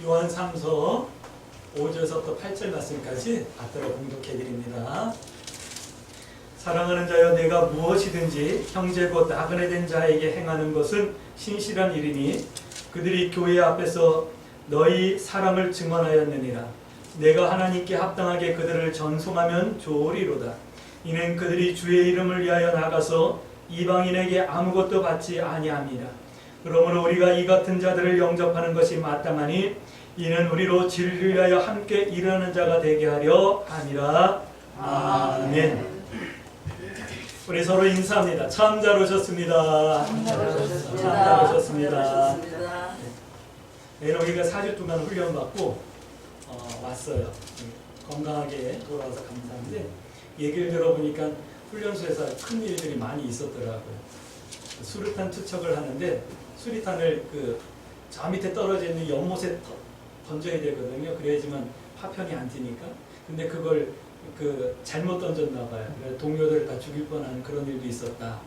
요한 3서 5절부터 8절 말씀까지 받들어 공독해 드립니다. 사랑하는 자여, 내가 무엇이든지 형제 곧 나그네 된 자에게 행하는 것은 신실한 일이니 그들이 교회 앞에서 너희 사랑을 증언하였느니라. 내가 하나님께 합당하게 그들을 전송하면 좋으리로다. 이는 그들이 주의 이름을 위하여 나가서 이방인에게 아무것도 받지 아니함이라. 그러므로 우리가 이 같은 자들을 영접하는 것이 마땅하니 이는 우리로 진리를 위하여 함께 일하는 자가 되게 하려 함이라. 아멘. 우리 서로 인사합니다. 참 잘 오셨습니다. 참 잘 오셨습니다. 네, 우리가 4주 동안 훈련받고 왔어요. 건강하게 돌아와서 감사한데, 얘기를 들어보니까 훈련소에서 큰 일들이 많이 있었더라고요. 수류탄 투척을 하는데 수리탄을 저 밑에 떨어져 있는 연못에 던져야 되거든요. 그래야지만 파편이 안 튀니까. 근데 그걸 잘못 던졌나 봐요. 동료들 다 죽일 뻔한 그런 일도 있었다.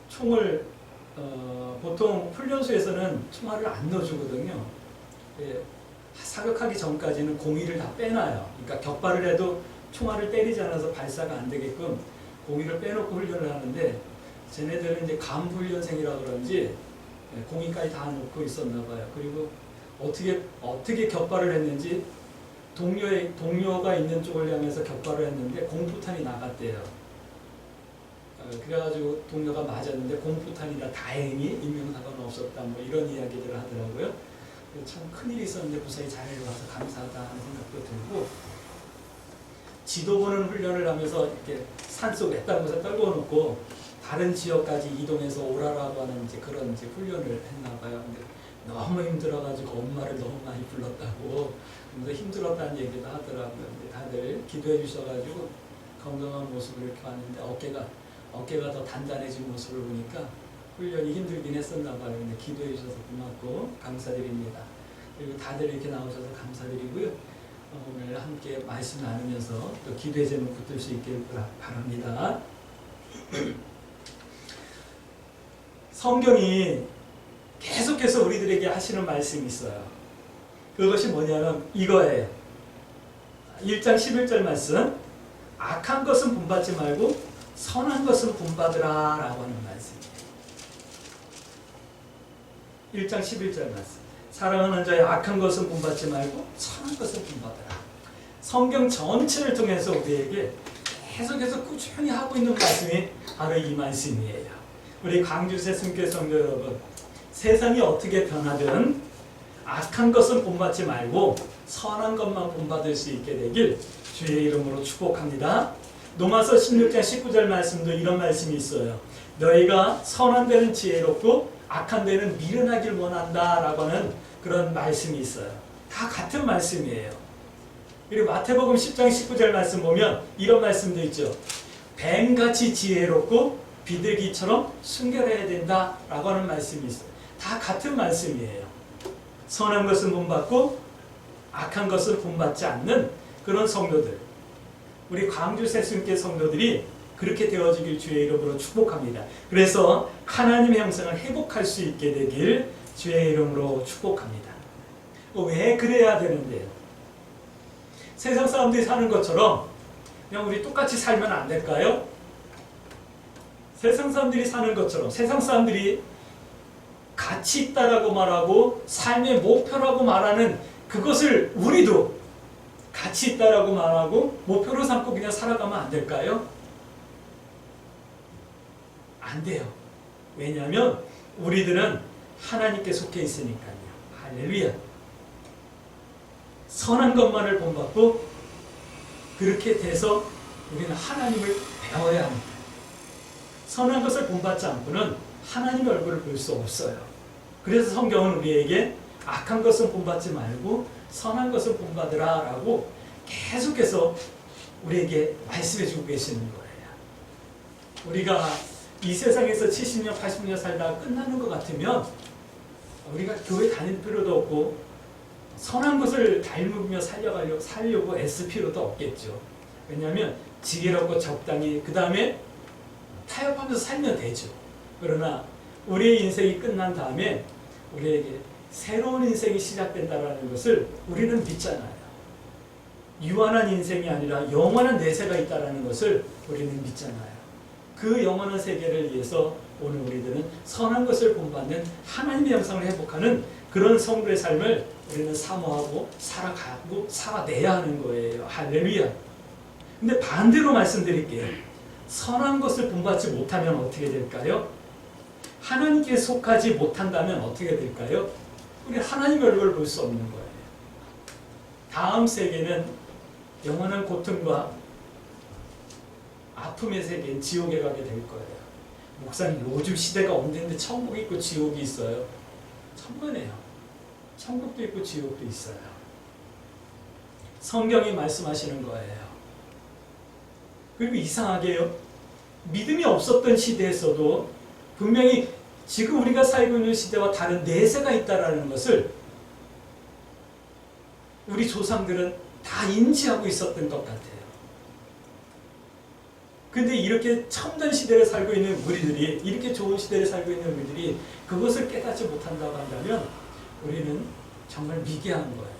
총을 보통 훈련소에서는 총알을 안 넣어주거든요. 사격하기 전까지는 공위를 다 빼놔요. 그러니까 격발을 해도 총알을 때리지 않아서 발사가 안 되게끔 공위를 빼놓고 훈련을 하는데, 쟤네들은 이제 간부훈련생이라 그런지 공위까지 다 놓고 있었나 봐요. 그리고 어떻게 격발을 했는지 동료가 있는 쪽을 향해서 격발을 했는데 공포탄이 나갔대요. 그래가지고 동료가 맞았는데 공포탄이라 다행히 인명사고는 없었다, 뭐 이런 이야기들을 하더라고요. 참 큰일이 있었는데 무사히 잘 와서 감사하다 하는 생각도 들고, 지도 보는 훈련을 하면서 이렇게 산속 외딴 곳에 떨궈놓고 다른 지역까지 이동해서 오라라고 하는 그런 훈련을 했나 봐요. 근데 너무 힘들어가지고 엄마를 너무 많이 불렀다고, 그래서 힘들었다는 얘기도 하더라고요. 근데 다들 기도해 주셔가지고 건강한 모습을 이렇게 봤는데 어깨가 더 단단해진 모습을 보니까 훈련이 힘들긴 했었나 봐요. 근데 기도해 주셔서 고맙고 감사드립니다. 그리고 다들 이렇게 나오셔서 감사드리고요. 오늘 함께 말씀 나누면서 또 기도의 제목 붙들 수 있길 바랍니다. 성경이 계속해서 우리들에게 하시는 말씀이 있어요. 그것이 뭐냐면 이거예요. 1장 11절 말씀, 악한 것은 본받지 말고 선한 것은 본받으라 라고 하는 말씀이에요. 1장 11절 말씀, 사랑하는 자의 악한 것은 본받지 말고 선한 것은 본받으라. 성경 전체를 통해서 우리에게 계속해서 꾸준히 하고 있는 말씀이 바로 이 말씀이에요. 우리 광주새 순교 성도 여러분, 세상이 어떻게 변하든 악한 것은 본받지 말고 선한 것만 본받을 수 있게 되길 주의 이름으로 축복합니다. 로마서 16장 19절 말씀도 이런 말씀이 있어요. 너희가 선한 데는 지혜롭고 악한 데는 미련하길 원한다 라고 하는 그런 말씀이 있어요. 다 같은 말씀이에요. 그리고 마태복음 10장 19절 말씀 보면 이런 말씀도 있죠. 뱀같이 지혜롭고 비둘기처럼 순결해야 된다 라고 하는 말씀이 있어요. 다 같은 말씀이에요. 선한 것은 본받고 악한 것은 본받지 않는 그런 성도들, 우리 광주 새순교 성도들이 그렇게 되어지길 주의 이름으로 축복합니다. 그래서 하나님의 형상을 회복할 수 있게 되길 주의 이름으로 축복합니다. 왜 그래야 되는데요? 세상 사람들이 사는 것처럼 그냥 우리 똑같이 살면 안 될까요? 세상 사람들이 사는 것처럼, 세상 사람들이 가치 있다라고 말하고 삶의 목표라고 말하는 그것을 우리도 가치 있다라고 말하고 목표로 삼고 그냥 살아가면 안 될까요? 안 돼요. 왜냐하면 우리들은 하나님께 속해 있으니까요. 할렐루야. 선한 것만을 본받고 그렇게 돼서 우리는 하나님을 배워야 합니다. 선한 것을 본받지 않고는 하나님의 얼굴을 볼 수 없어요. 그래서 성경은 우리에게 악한 것은 본받지 말고 선한 것은 본받으라 라고 계속해서 우리에게 말씀해주고 계시는 거예요. 우리가 이 세상에서 70년, 80년 살다가 끝나는 것 같으면 우리가 교회 다닐 필요도 없고 선한 것을 닮으며 살려고 애쓸 필요도 없겠죠. 왜냐하면 지혜롭고 적당히 그 다음에 타협하면서 살면 되죠. 그러나 우리의 인생이 끝난 다음에 우리에게 새로운 인생이 시작된다는 것을 우리는 믿잖아요. 유한한 인생이 아니라 영원한 내세가 있다는 것을 우리는 믿잖아요. 그 영원한 세계를 위해서 오늘 우리들은 선한 것을 본받는 하나님의 형상을 회복하는 그런 성도의 삶을 우리는 사모하고 살아가고 살아내야 하는 거예요. 할렐루야. 근데 반대로 말씀드릴게요. 선한 것을 본받지 못하면 어떻게 될까요? 하나님께 속하지 못한다면 어떻게 될까요? 우리 하나님의 얼굴을 볼 수 없는 거예요. 다음 세계는 영원한 고통과 아픔의 세계인 지옥에 가게 될 거예요. 목사님, 요즘 시대가 언젠데 천국이 있고 지옥이 있어요. 천만에요. 천국도 있고 지옥도 있어요. 성경이 말씀하시는 거예요. 그리고 이상하게요, 믿음이 없었던 시대에서도 분명히 지금 우리가 살고 있는 시대와 다른 내세가 있다는 것을 우리 조상들은 다 인지하고 있었던 것 같아요. 근데 이렇게 첨단 시대를 살고 있는 우리들이, 이렇게 좋은 시대를 살고 있는 우리들이 그것을 깨닫지 못한다고 한다면 우리는 정말 미개한 거예요.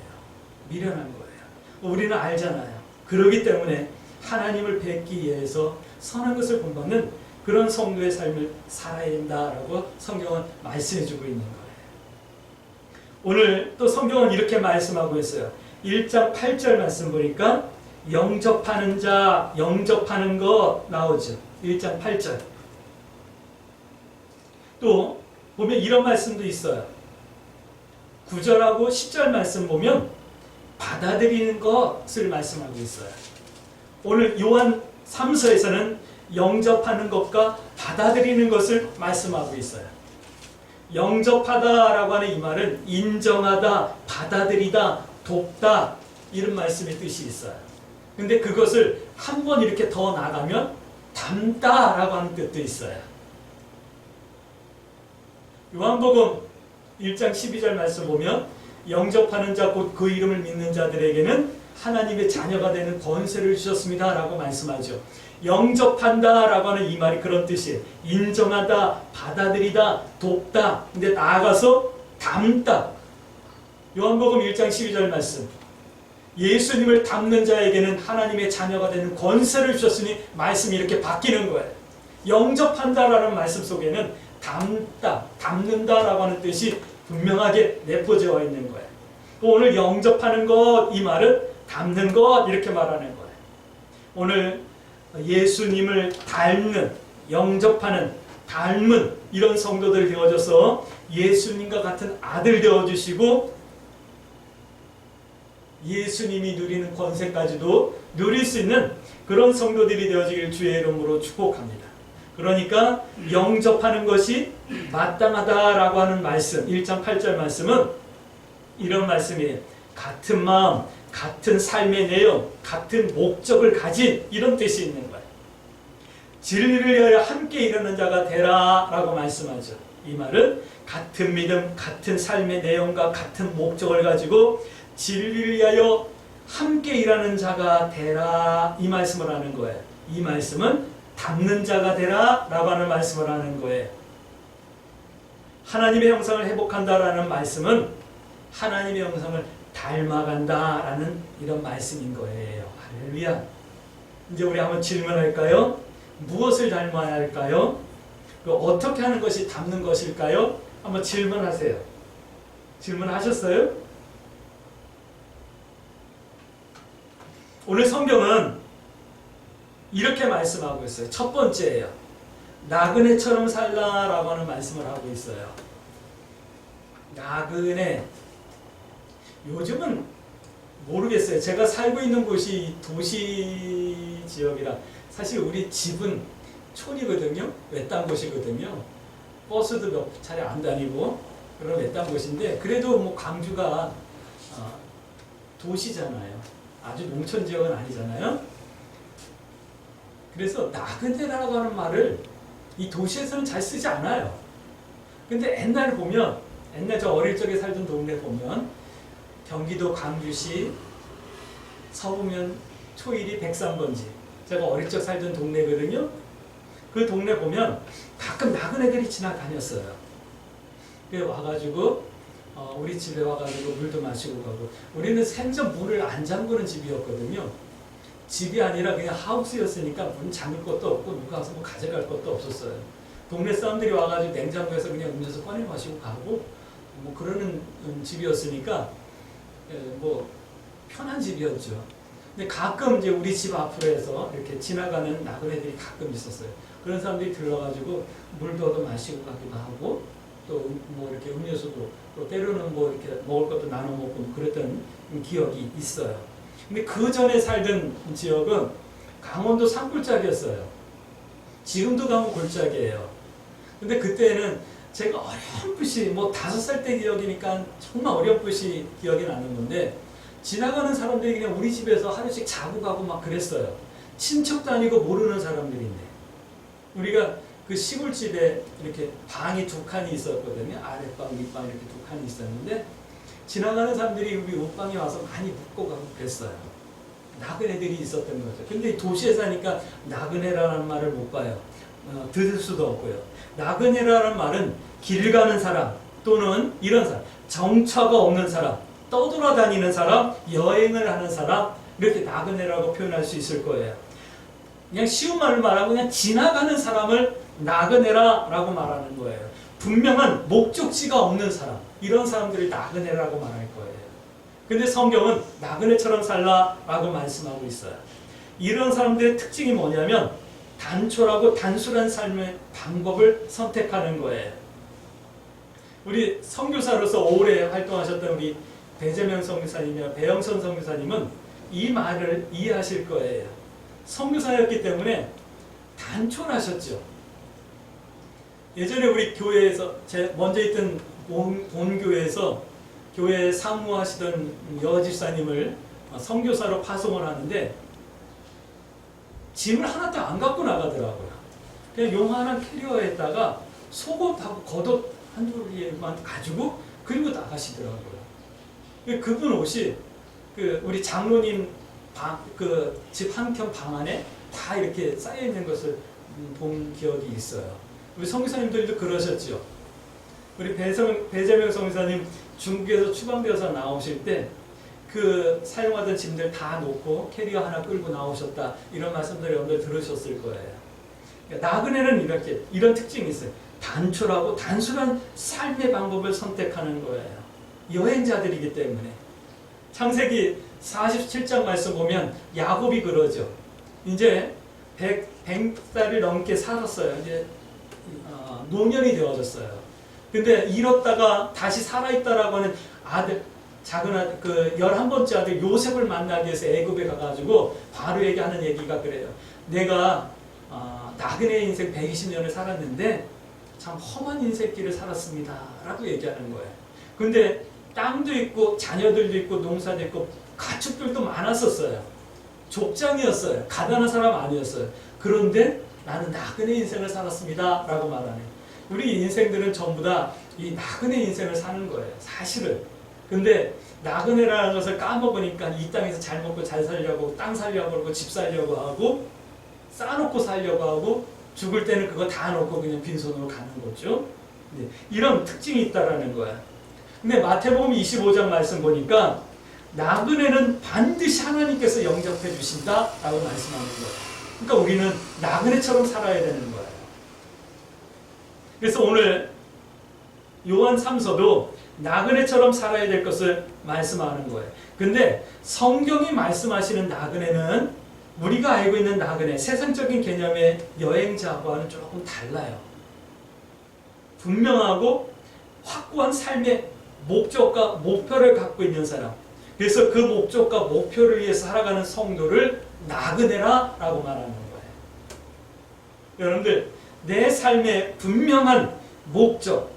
미련한 거예요. 우리는 알잖아요. 그렇기 때문에 하나님을 뵙기 위해서 선한 것을 본받는 그런 성도의 삶을 살아야 된다라고 성경은 말씀해주고 있는 거예요. 오늘 또 성경은 이렇게 말씀하고 있어요. 1장 8절 말씀 보니까 영접하는 자, 영접하는 것 나오죠. 1장 8절. 또 보면 이런 말씀도 있어요. 9절하고 10절 말씀 보면 받아들이는 것을 말씀하고 있어요. 오늘 요한 3서에서는 영접하는 것과 받아들이는 것을 말씀하고 있어요. 영접하다라고 하는 이 말은 인정하다, 받아들이다, 돕다 이런 말씀의 뜻이 있어요. 근데 그것을 한 번 이렇게 더 나가면 담다라고 하는 뜻도 있어요. 요한복음 1장 12절 말씀 보면 영접하는 자 곧 그 이름을 믿는 자들에게는 하나님의 자녀가 되는 권세를 주셨습니다 라고 말씀하죠. 영접한다 라고 하는 이 말이 그런 뜻이에요. 인정하다, 받아들이다, 돕다. 근데 나아가서 담다. 요한복음 1장 12절 말씀. 예수님을 담는 자에게는 하나님의 자녀가 되는 권세를 주셨으니 말씀이 이렇게 바뀌는 거예요. 영접한다라는 말씀 속에는 담다, 담는다라고 하는 뜻이 분명하게 내포되어 있는 거예요. 오늘 영접하는 것, 이 말은 담는 것 이렇게 말하는 거예요. 오늘 예수님을 닮는, 영접하는, 닮은 이런 성도들 되어져서 예수님과 같은 아들 되어주시고 예수님이 누리는 권세까지도 누릴 수 있는 그런 성도들이 되어지길 주의 이름으로 축복합니다. 그러니까 영접하는 것이 마땅하다라고 하는 말씀, 1장 8절 말씀은 이런 말씀이에요. 같은 마음, 같은 삶의 내용, 같은 목적을 가진 이런 뜻이 있는 거예요. 진리를 위하여 함께 일하는 자가 되라 라고 말씀하죠. 이 말은 같은 믿음, 같은 삶의 내용과 같은 목적을 가지고 진리를 위하여 함께 일하는 자가 되라 이 말씀을 하는 거예요. 이 말씀은 담는 자가 되라 라고 하는 말씀을 하는 거예요. 하나님의 형상을 회복한다라는 말씀은 하나님의 형상을 닮아간다라는 이런 말씀인 거예요. 할렐루야. 이제 우리 한번 질문할까요? 무엇을 닮아야 할까요? 어떻게 하는 것이 닮는 것일까요? 한번 질문하세요. 질문하셨어요? 오늘 성경은 이렇게 말씀하고 있어요. 첫 번째예요. 나그네처럼 살라라고 하는 말씀을 하고 있어요. 나그네. 요즘은 모르겠어요. 제가 살고 있는 곳이 도시 지역이라 사실 우리 집은 촌이거든요. 외딴 곳이거든요. 버스도 몇 차례 안 다니고 그런 외딴 곳인데 그래도 뭐 광주가 도시잖아요. 아주 농촌 지역은 아니잖아요. 그래서 나그네라고 하는 말을 이 도시에서는 잘 쓰지 않아요. 근데 옛날 보면, 옛날 저 어릴 적에 살던 동네 보면 경기도 광주시 서우면 초일이 백삼번지, 제가 어릴 적 살던 동네거든요. 그 동네 보면 가끔 나그네들이 지나다녔어요. 그래 와가지고 우리 집에 와가지고 물도 마시고 가고. 우리는 생전 문을 안 잠그는 집이었거든요. 집이 아니라 그냥 하우스였으니까 문 잠글 것도 없고 누가 와서 뭐 가져갈 것도 없었어요. 동네 사람들이 와가지고 냉장고에서 그냥 음료수 꺼내 마시고 가고 뭐 그러는 집이었으니까 뭐 편한 집이었죠. 근데 가끔 이제 우리 집 앞으로 해서 이렇게 지나가는 나그네들이 가끔 있었어요. 그런 사람들이 들러가지고 물도 얻어 마시고 가기도 하고 또 뭐 이렇게 음료수도 또 때로는 뭐 이렇게 먹을 것도 나눠 먹고 그랬던 기억이 있어요. 근데 그 전에 살던 지역은 강원도 산골짜기였어요. 지금도 강원 골짜기예요. 근데 그때는 제가 어렴풋이 뭐 5살 때 기억이니까 정말 어렴풋이 기억이 나는 건데 지나가는 사람들이 그냥 우리 집에서 하루씩 자고 가고 막 그랬어요. 친척도 아니고 모르는 사람들인데 우리가 그 시골집에 이렇게 방이 2칸이 있었거든요. 아랫방, 윗방 이렇게 2칸이 있었는데 지나가는 사람들이 우리 옷방에 와서 많이 묵고 가고 그랬어요. 나그네들이 있었던 거죠. 근데 도시에 사니까 나그네라는 말을 못 봐요. 들을 수도 없고요. 나그네라는 말은 길 가는 사람 또는 이런 사람, 정처가 없는 사람, 떠돌아다니는 사람, 여행을 하는 사람 이렇게 나그네라고 표현할 수 있을 거예요. 그냥 쉬운 말로 말하고 그냥 지나가는 사람을 나그네라고 말하는 거예요. 분명한 목적지가 없는 사람, 이런 사람들을 나그네라고 말할 거예요. 근데 성경은 나그네처럼 살라라고 말씀하고 있어요. 이런 사람들의 특징이 뭐냐면 단촐하고 단순한 삶의 방법을 선택하는 거예요. 우리 선교사로서 오래 활동하셨던 우리 배재명 선교사님이나 배영선 선교사님은 이 말을 이해하실 거예요. 선교사였기 때문에 단촐하셨죠. 예전에 우리 교회에서 먼저 있던 본교회에서 교회에 사무하시던 여집사님을 선교사로 파송을 하는데 짐을 하나도 안 갖고 나가더라고요. 그냥 용하는 캐리어에다가 속옷하고 겉옷 한두 개만 가지고 그리고 나가시더라고요. 그분 옷이 우리 장로님 그 집 한켠 방 안에 다 이렇게 쌓여 있는 것을 본 기억이 있어요. 우리 선교사님들도 그러셨죠. 우리 배재명 선교사님 중국에서 추방되어서 나오실 때 그 사용하던 짐들 다 놓고 캐리어 하나 끌고 나오셨다 이런 말씀들 여러분들 들으셨을 거예요. 나그네는 이렇게 이런 특징이 있어요. 단촐하고 단순한 삶의 방법을 선택하는 거예요. 여행자들이기 때문에. 창세기 47장 말씀 보면 야곱이 그러죠. 이제 100살이 넘게 살았어요. 이제 노년이 되어졌어요. 근데 잃었다가 다시 살아있다라고 하는 아들, 작은 아들, 그 11번째 아들 요셉을 만나기 위해서 애굽에 가가지고 바로에게 하는 얘기가 그래요. 내가 나그네 인생 120년을 살았는데 참 험한 인생길을 살았습니다. 라고 얘기하는 거예요. 근데 땅도 있고 자녀들도 있고 농사도 있고 가축들도 많았었어요. 족장이었어요. 가난한 사람 아니었어요. 그런데 나는 나그네 인생을 살았습니다. 라고 말하네. 우리 인생들은 전부 다 이 나그네 인생을 사는 거예요. 사실은. 근데 나그네라는 것을 까먹으니까 이 땅에서 잘 먹고 잘 살려고 땅 살려고 그러고 집 살려고 하고 쌓아놓고 살려고 하고 죽을 때는 그거 다 놓고 그냥 빈손으로 가는 거죠. 네, 이런 특징이 있다라는 거야. 근데 마태복음 25장 말씀 보니까 나그네는 반드시 하나님께서 영접해 주신다라고 말씀하는 거예요. 그러니까 우리는 나그네처럼 살아야 되는 거예요. 그래서 오늘 요한 3서도 나그네처럼 살아야 될 것을 말씀하는 거예요. 근데 성경이 말씀하시는 나그네는 우리가 알고 있는 나그네, 세상적인 개념의 여행자와는 조금 달라요. 분명하고 확고한 삶의 목적과 목표를 갖고 있는 사람. 그래서 그 목적과 목표를 위해 살아가는 성도를 나그네라고 말하는 거예요. 여러분들, 내 삶에 분명한 목적,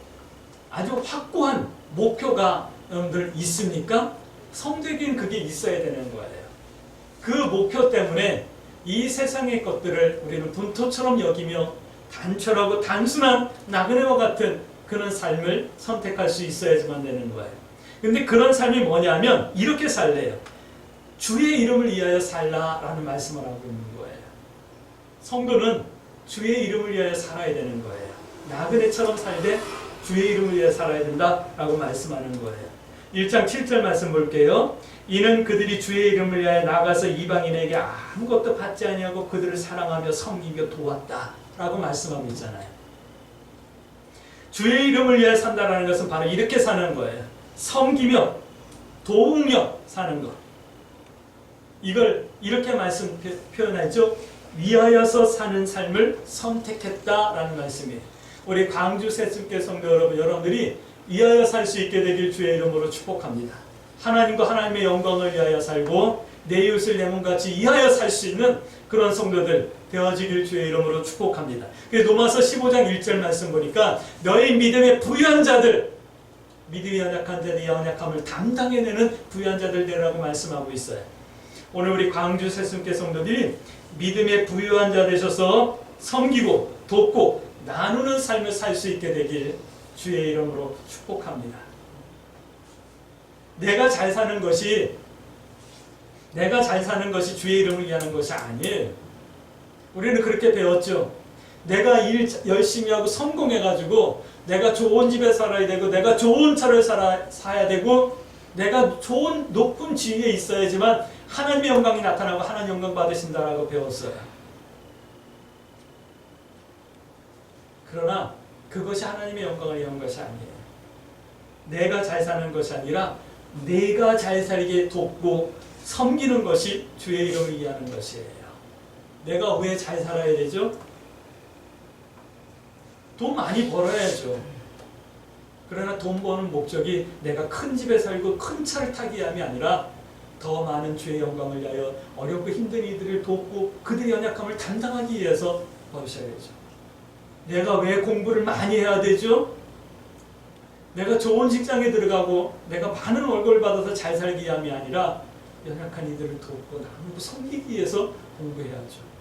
아주 확고한 목표가 여러분들 있습니까? 성도에게는 그게 있어야 되는 거예요. 그 목표 때문에 이 세상의 것들을 우리는 분토처럼 여기며 단촐하고 단순한 나그네와 같은 그런 삶을 선택할 수 있어야지만 되는 거예요. 근데 그런 삶이 뭐냐면 이렇게 살래요. 주의 이름을 위하여 살라라는 말씀을 하고 있는 거예요. 성도는 주의 이름을 위하여 살아야 되는 거예요. 나그네처럼 살되 주의 이름을 위해 살아야 된다라고 말씀하는 거예요. 1장 7절 말씀 볼게요. 이는 그들이 주의 이름을 위하여 나가서 이방인에게 아무것도 받지 아니하고 그들을 사랑하며 섬기며 도왔다라고 말씀하고 있잖아요. 주의 이름을 위해 산다라는 것은 바로 이렇게 사는 거예요. 섬기며 도우며 사는 것. 이걸 이렇게 표현하죠. 위하여서 사는 삶을 선택했다라는 말씀이에요. 우리 광주 새순교 성도 여러분들이 위하여 살 수 있게 되길 주의 이름으로 축복합니다. 하나님과 하나님의 영광을 위하여 살고 내 이웃을 내 몸같이 위하여 살 수 있는 그런 성도들 되어지길 주의 이름으로 축복합니다. 로마서 15장 1절 말씀 보니까 너희 믿음에 부유한 자들, 믿음이 연약한 자들의 연약함을 담당해내는 부유한 자들 되라고 말씀하고 있어요. 오늘 우리 광주 새순교 성도들이 믿음에 부유한 자 되셔서 섬기고 돕고 나누는 삶을 살 수 있게 되길 주의 이름으로 축복합니다. 내가 잘 사는 것이 주의 이름을 위하는 것이 아니에요. 우리는 그렇게 배웠죠. 내가 일 열심히 하고 성공해가지고 내가 좋은 집에 살아야 되고 내가 좋은 차를 사야 되고 내가 좋은 높은 지위에 있어야지만 하나님의 영광이 나타나고 하나님 영광 받으신다라고 배웠어요. 그러나 그것이 하나님의 영광을 위한 것이 아니에요. 내가 잘 사는 것이 아니라 내가 잘 살게 돕고 섬기는 것이 주의 이름을 위하는 것이에요. 내가 왜 잘 살아야 되죠? 돈 많이 벌어야죠. 그러나 돈 버는 목적이 내가 큰 집에 살고 큰 차를 타기 위함이 아니라 더 많은 주의 영광을 위하여 어렵고 힘든 이들을 돕고 그들의 연약함을 담당하기 위해서 버셔야죠. 내가 왜 공부를 많이 해야 되죠? 내가 좋은 직장에 들어가고 내가 많은 월급을 받아서 잘 살기 위함이 아니라 연약한 이들을 돕고 나누고 섬기기 위해서 공부해야죠.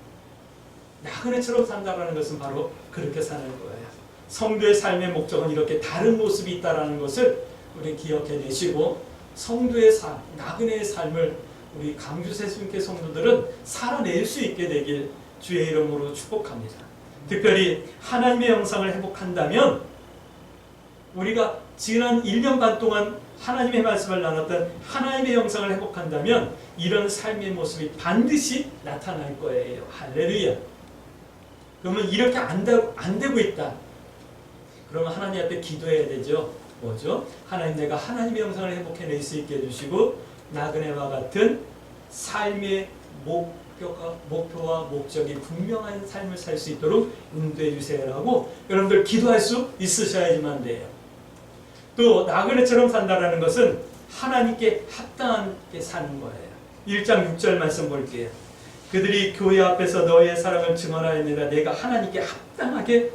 나그네처럼 산다는 것은 바로 그렇게 사는 거예요. 성도의 삶의 목적은 이렇게 다른 모습이 있다는 것을 우리 기억해내시고 성도의 삶, 나그네의 삶을 우리 광주 새순교 성도들은 살아낼 수 있게 되길 주의 이름으로 축복합니다. 특별히 하나님의 영상을 회복한다면 우리가 지난 1년 반 동안 하나님의 말씀을 나눴던 하나님의 영상을 회복한다면 이런 삶의 모습이 반드시 나타날 거예요. 할렐루야. 그러면 이렇게 안 되고 있다. 그러면 하나님 앞에 기도해야 되죠. 뭐죠? 하나님, 내가 하나님의 영상을 회복해낼 수 있게 해주시고 나그네와 같은 삶의 목표와 목적이 분명한 삶을 살 수 있도록 인도해 주세요라고 여러분들 기도할 수 있으셔야지만 돼요. 또 나그네처럼 산다라는 것은 하나님께 합당하게 사는 거예요. 1장 6절 말씀 볼게요. 그들이 교회 앞에서 너의 사랑을 증언하였느라 내가 하나님께 합당하게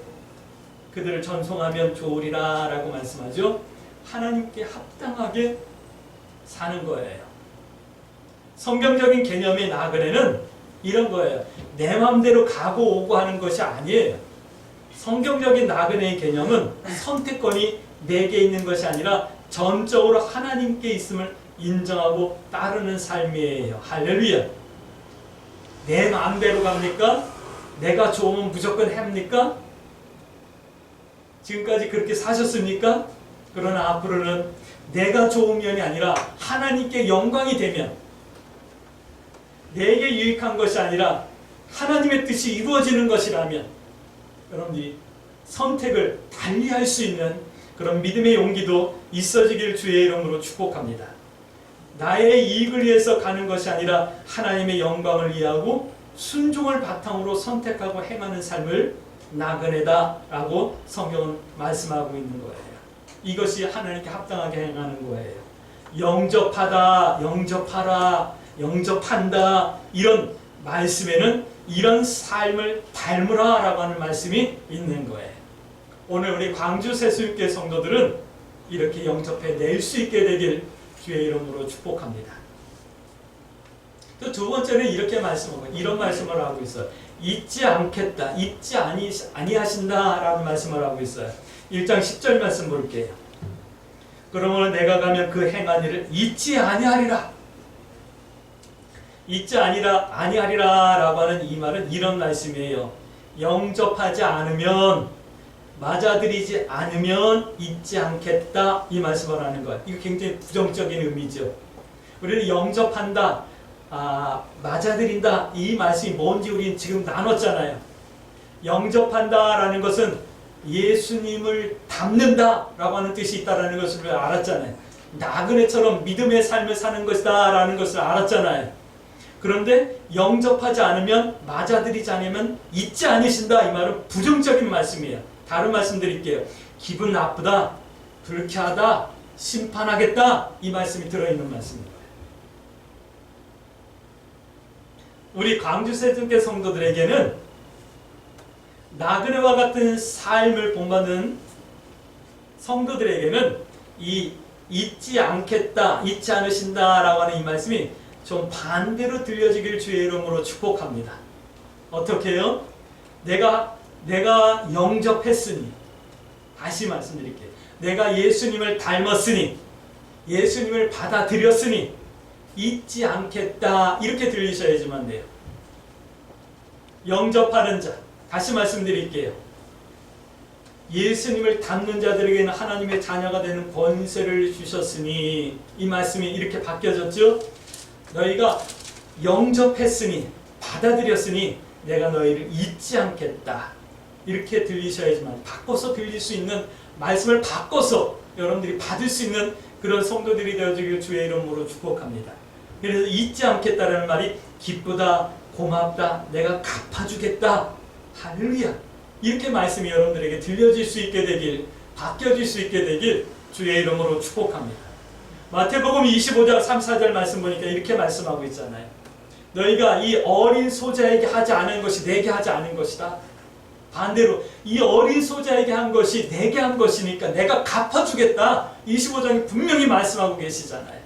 그들을 전송하면 좋으리라 라고 말씀하죠. 하나님께 합당하게 사는 거예요. 성경적인 개념의 나그네는 이런 거예요. 내 마음대로 가고 오고 하는 것이 아니에요. 성경적인 나그네의 개념은 선택권이 내게 있는 것이 아니라 전적으로 하나님께 있음을 인정하고 따르는 삶이에요. 할렐루야. 내 마음대로 갑니까? 내가 좋으면 무조건 합니까? 지금까지 그렇게 사셨습니까? 그러나 앞으로는 내가 좋으면이 아니라 하나님께 영광이 되면, 내게 유익한 것이 아니라 하나님의 뜻이 이루어지는 것이라면 여러분이 선택을 달리할 수 있는 그런 믿음의 용기도 있어지길 주의 이름으로 축복합니다. 나의 이익을 위해서 가는 것이 아니라 하나님의 영광을 위하고 순종을 바탕으로 선택하고 행하는 삶을 나그네다라고 성경은 말씀하고 있는 거예요. 이것이 하나님께 합당하게 행하는 거예요. 영접하다, 영접하라, 영접한다, 이런 말씀에는 이런 삶을 닮으라 라고 하는 말씀이 있는 거예요. 오늘 우리 광주 새순교 성도들은 이렇게 영접해 낼 수 있게 되길 주의 이름으로 축복합니다. 또 두 번째는 이렇게 말씀하고, 이런 말씀을 하고 있어요. 잊지 않겠다, 잊지 아니하신다 라는 말씀을 하고 있어요. 1장 10절 말씀 볼게요. 그러므로 내가 가면 그 행한 일을 잊지 아니하리라. 잊지 아니하리라 라고 하는 이 말은 이런 말씀이에요. 영접하지 않으면 맞아들이지 않으면 잊지 않겠다 이 말씀을 하는 것. 이거 굉장히 부정적인 의미죠. 우리는 영접한다, 맞아들인다 이 말씀이 뭔지 우리는 지금 나눴잖아요. 영접한다라는 것은 예수님을 닮는다 라고 하는 뜻이 있다는 것을 알았잖아요. 나그네처럼 믿음의 삶을 사는 것이다 라는 것을 알았잖아요. 그런데 영접하지 않으면, 맞아들이지 않으면 잊지 않으신다 이 말은 부정적인 말씀이에요. 다른 말씀 드릴게요. 기분 나쁘다, 불쾌하다, 심판하겠다 이 말씀이 들어있는 말씀입니다. 우리 광주 세종교 성도들에게는 나그네와 같은 삶을 본받는 성도들에게는 이 잊지 않겠다, 잊지 않으신다 라고 하는 이 말씀이 좀 반대로 들려지길 주의 이름으로 축복합니다. 어떻게 해요? 내가 영접했으니, 다시 말씀드릴게요. 내가 예수님을 닮았으니, 예수님을 받아들였으니 잊지 않겠다 이렇게 들리셔야지만 돼요. 영접하는 자, 다시 말씀드릴게요. 예수님을 닮는 자들에게는 하나님의 자녀가 되는 권세를 주셨으니, 이 말씀이 이렇게 바뀌어졌죠. 너희가 영접했으니, 받아들였으니 내가 너희를 잊지 않겠다 이렇게 들리셔야지만, 바꿔서 들릴 수 있는 말씀을 바꿔서 여러분들이 받을 수 있는 그런 성도들이 되어주길 주의 이름으로 축복합니다. 그래서 잊지 않겠다라는 말이 기쁘다, 고맙다, 내가 갚아주겠다, 할렐루야 이렇게 말씀이 여러분들에게 들려질 수 있게 되길, 바뀌어질 수 있게 되길 주의 이름으로 축복합니다. 마태복음 25장 3-4절 말씀 보니까 이렇게 말씀하고 있잖아요. 너희가 이 어린 소자에게 하지 않은 것이 내게 하지 않은 것이다. 반대로 이 어린 소자에게 한 것이 내게 한 것이니까 내가 갚아주겠다. 25장이 분명히 말씀하고 계시잖아요.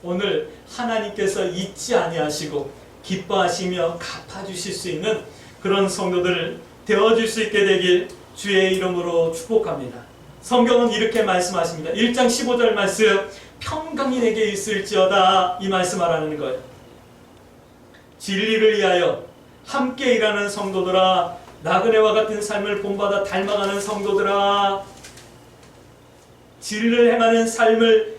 오늘 하나님께서 잊지 아니하시고 기뻐하시며 갚아주실 수 있는 그런 성도들 되어줄 수 있게 되길 주의 이름으로 축복합니다. 성경은 이렇게 말씀하십니다. 1장 15절 말씀, 평강이 내게 있을지어다 이 말씀하라는 거예요. 진리를 위하여 함께 일하는 성도들아, 나그네와 같은 삶을 본받아 닮아가는 성도들아, 진리를 행하는 삶을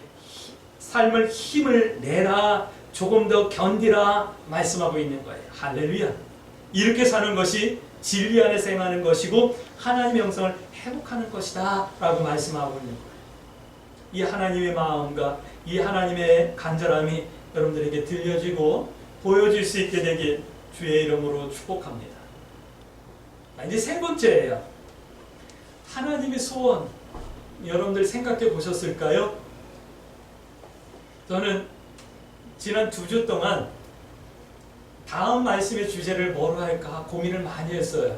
힘을 내라, 조금 더 견디라 말씀하고 있는 거예요. 할렐루야. 이렇게 사는 것이 진리 안에서 행하는 것이고 하나님의 영성을 회복하는 것이다 라고 말씀하고 있는 거예요. 이 하나님의 마음과 이 하나님의 간절함이 여러분들에게 들려지고 보여질 수 있게 되길 주의 이름으로 축복합니다. 이제 세 번째예요. 하나님의 소원, 여러분들 생각해 보셨을까요? 저는 지난 2주 동안 다음 말씀의 주제를 뭐로 할까 고민을 많이 했어요.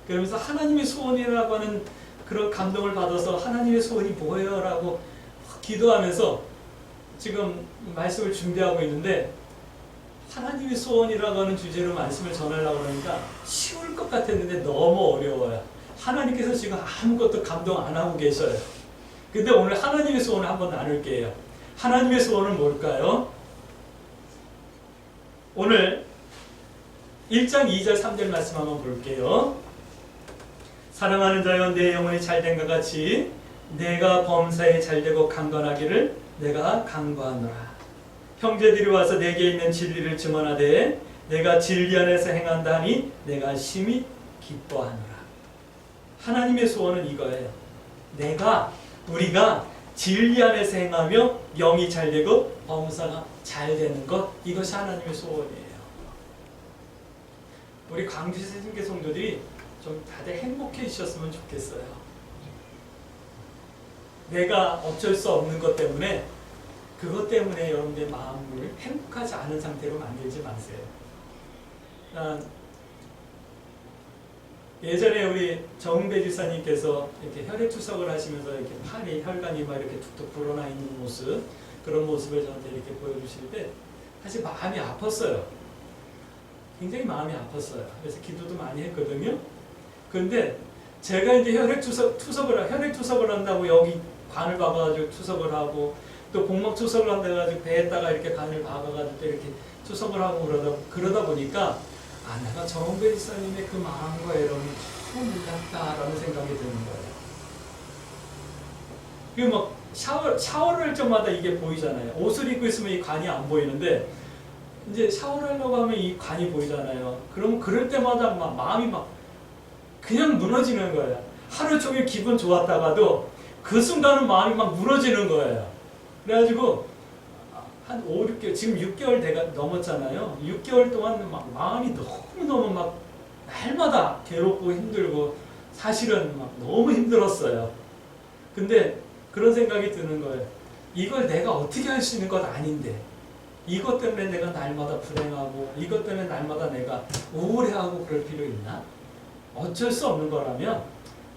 그러면서 하나님의 소원이라고 하는 그런 감동을 받아서 하나님의 소원이 뭐예요? 라고 기도하면서 지금 말씀을 준비하고 있는데, 하나님의 소원이라고 하는 주제로 말씀을 전하려고 하니까 쉬울 것 같았는데 너무 어려워요. 하나님께서 지금 아무것도 감동 안 하고 계셔요. 근데 오늘 하나님의 소원을 한번 나눌게요. 하나님의 소원은 뭘까요? 오늘 1장 2절 3절 말씀 한번 볼게요. 사랑하는 자여, 내 영혼이 잘된 것 같이 내가 범사에 잘되고 강건하기를 내가 간구하노라. 형제들이 와서 내게 있는 진리를 증언하되 내가 진리 안에서 행한다 하니 내가 심히 기뻐하노라. 하나님의 소원은 이거예요. 우리가 진리 안에서 행하며 영이 잘되고 범사가 잘되는 것, 이것이 하나님의 소원이에요. 우리 광주 세종교 성도들이 좀 다들 행복해지셨으면 좋겠어요. 내가 어쩔 수 없는 것 때문에, 그것 때문에 여러분들의 마음을 행복하지 않은 상태로 만들지 마세요. 예전에 우리 정배 지사님께서 이렇게 혈액투석을 하시면서 이렇게 팔이 혈관이 막 이렇게 툭툭 불어나 있는 모습, 그런 모습을 저한테 이렇게 보여주실 때 사실 마음이 아팠어요. 굉장히 마음이 아팠어요. 그래서 기도도 많이 했거든요. 근데 제가 이제 혈액투석을 한다고 여기 관을 박아가지고 투석을 하고, 또 복막 투석을 한다고 배에다가 이렇게 간을 박아가지고 이렇게 투석을 하고 그러다 보니까 내가 정배 지사님의 그 마음과 애정이 몰랐다라는 생각이 드는 거예요. 그리고 막 샤워를 할 때마다 이게 보이잖아요. 옷을 입고 있으면 이 관이 안 보이는데 이제 샤워를 하려고 하면 이 관이 보이잖아요. 그러면 그럴 때마다 막 마음이 막 그냥 무너지는 거예요. 하루 종일 기분 좋았다가도 그 순간은 마음이 막 무너지는 거예요. 그래가지고 한 5, 6개월, 지금 6개월 넘었잖아요. 6개월 동안 막 마음이 너무너무 막 날마다 괴롭고 힘들고 사실은 막 너무 힘들었어요. 근데 그런 생각이 드는 거예요. 이걸 내가 어떻게 할 수 있는 것 아닌데 이것 때문에 내가 날마다 불행하고 이것 때문에 날마다 내가 우울해하고 그럴 필요 있나? 어쩔 수 없는 거라면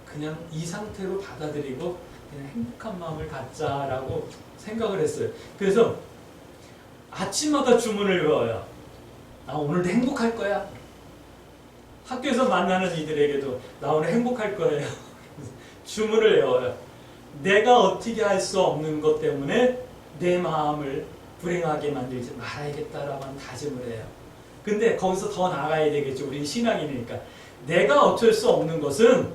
그냥 이 상태로 받아들이고 그냥 행복한 마음을 갖자라고 생각을 했어요. 그래서 아침마다 주문을 외워요. 나 오늘도 행복할 거야. 학교에서 만나는 이들에게도 나 오늘 행복할 거예요. 주문을 외워요. 내가 어떻게 할 수 없는 것 때문에 내 마음을 불행하게 만들지 말아야겠다라고 하는 다짐을 해요. 근데 거기서 더 나가야 되겠죠. 우리 신앙이니까. 내가 어쩔 수 없는 것은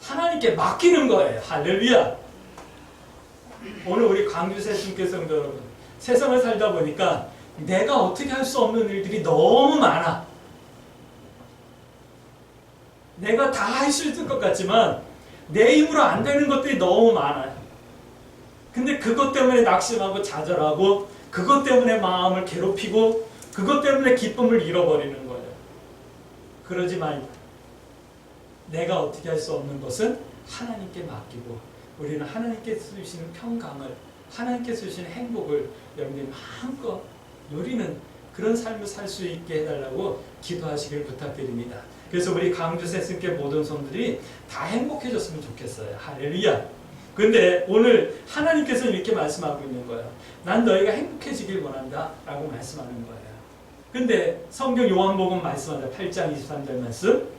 하나님께 맡기는 거예요. 할렐루야. 오늘 우리 광주 새순교 성도 여러분, 세상을 살다 보니까 내가 어떻게 할 수 없는 일들이 너무 많아. 내가 다 할 수 있을 것 같지만 내 힘으로 안 되는 것들이 너무 많아요. 근데 그것 때문에 낙심하고 좌절하고 그것 때문에 마음을 괴롭히고 그것 때문에 기쁨을 잃어버리는 거예요. 그러지 말고 내가 어떻게 할 수 없는 것은 하나님께 맡기고 우리는 하나님께서 주시는 평강을 하나님께서 주시는 행복을 여러분들이 마음껏 누리는 그런 삶을 살 수 있게 해달라고 기도하시길 부탁드립니다. 그래서 우리 광주 새순교 모든 성도들이 다 행복해졌으면 좋겠어요. 할렐루야. 근데 오늘 하나님께서는 이렇게 말씀하고 있는 거예요. 난 너희가 행복해지길 원한다 라고 말씀하는 거예요. 근데 성경 요한복음 말씀하다 8장 23절 말씀,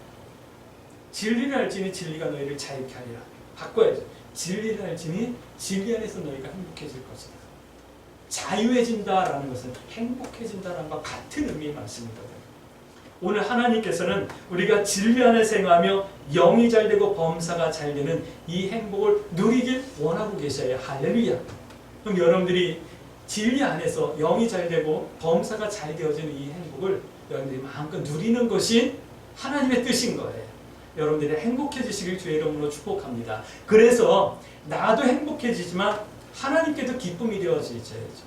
진리를 알지니 진리가 너희를 자유케 하리라. 바꿔야죠. 진리를 알지니 진리 안에서 너희가 행복해질 것이다. 자유해진다라는 것은 행복해진다라는 것과 같은 의미의 말씀이거든요. 오늘 하나님께서는 우리가 진리 안에 생활하며 영이 잘 되고 범사가 잘 되는 이 행복을 누리길 원하고 계셔요. 할렐루야. 그럼 여러분들이 진리 안에서 영이 잘 되고 범사가 잘 되어지는 이 행복을 여러분들이 마음껏 누리는 것이 하나님의 뜻인 거예요. 여러분들이 행복해지시길 주의 이름으로 축복합니다. 그래서 나도 행복해지지만 하나님께도 기쁨이 되어지셔야죠.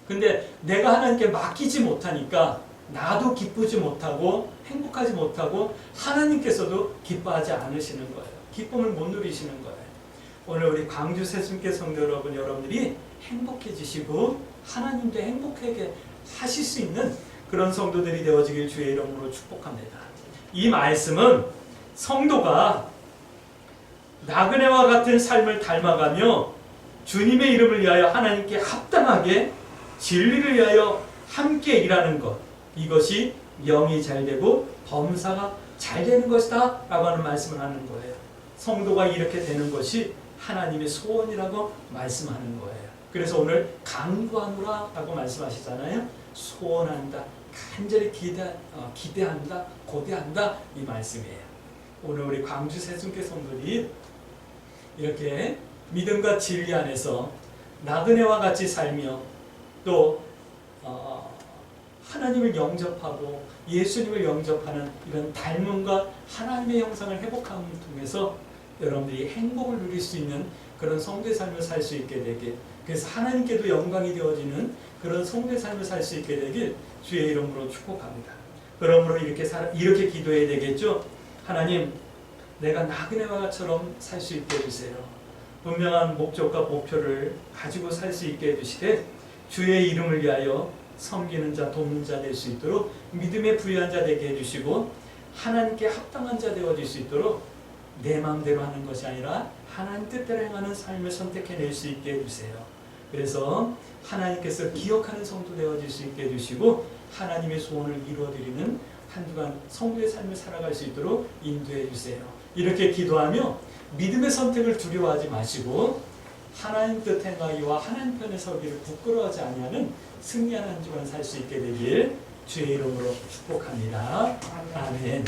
근데 내가 하나님께 맡기지 못하니까 나도 기쁘지 못하고 행복하지 못하고 하나님께서도 기뻐하지 않으시는 거예요. 기쁨을 못 누리시는 거예요. 오늘 우리 광주 새순교 성도 여러분, 여러분들이 행복해지시고 하나님도 행복하게 하실 수 있는 그런 성도들이 되어지길 주의 이름으로 축복합니다. 이 말씀은 성도가 나그네와 같은 삶을 닮아가며 주님의 이름을 위하여 하나님께 합당하게 진리를 위하여 함께 일하는 것, 이것이 영이 잘 되고 범사가 잘 되는 것이다 라고 하는 말씀을 하는 거예요. 성도가 이렇게 되는 것이 하나님의 소원이라고 말씀하는 거예요. 그래서 오늘 간구하노라 라고 말씀하시잖아요. 소원한다, 간절히 기대한다, 고대한다, 이 말씀이에요. 오늘 우리 광주 새순교 성도들이 이렇게 믿음과 진리 안에서 나그네와 같이 살며 또 하나님을 영접하고 예수님을 영접하는 이런 닮음과 하나님의 형상을 회복함을 통해서 여러분들이 행복을 누릴 수 있는 그런 성도의 삶을 살 수 있게 되길, 그래서 하나님께도 영광이 되어지는 그런 성도의 삶을 살 수 있게 되길 주의 이름으로 축복합니다. 그러므로 이렇게 기도해야 되겠죠. 하나님, 내가 나그네와처럼 살 수 있게 해주세요. 분명한 목적과 목표를 가지고 살 수 있게 해주시되 주의 이름을 위하여 섬기는 자, 돕는 자 될 수 있도록 믿음의 부유한 자 되게 해주시고 하나님께 합당한 자 되어질 수 있도록 내 마음대로 하는 것이 아니라 하나님 뜻대로 행하는 삶을 선택해낼 수 있게 해주세요. 그래서 하나님께서 기억하는 성도 되어질 수 있게 해주시고 하나님의 소원을 이루어드리는 한 주간 성도의 삶을 살아갈 수 있도록 인도해 주세요. 이렇게 기도하며 믿음의 선택을 두려워하지 마시고 하나님 뜻 행하기와 하나님 편에 서기를 부끄러워하지 아니하는 승리하는 한 주간 살 수 있게 되길 주의 이름으로 축복합니다. 아멘.